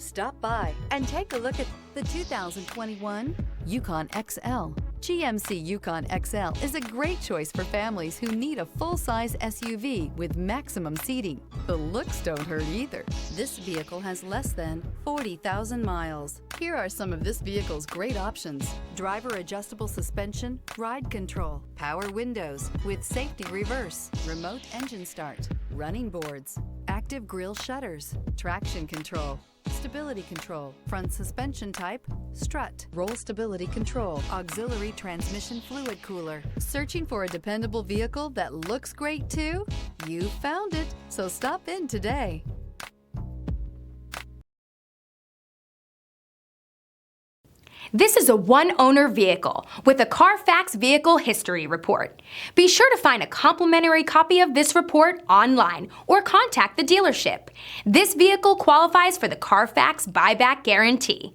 Stop by and take a look at the 2021 Yukon XL. GMC Yukon XL is a great choice for families who need a full-size SUV with maximum seating. The looks don't hurt either. This vehicle has less than 40,000 miles. Here are some of this vehicle's great options: driver adjustable suspension, ride control, power windows with safety reverse, remote engine start, running boards, active grille shutters, traction control, stability control, front suspension type, strut, roll stability control, auxiliary transmission fluid cooler. Searching for a dependable vehicle that looks great too? You found it, so stop in today. This is a one-owner vehicle with a Carfax Vehicle History Report. Be sure to find a complimentary copy of this report online or contact the dealership. This vehicle qualifies for the Carfax Buyback Guarantee.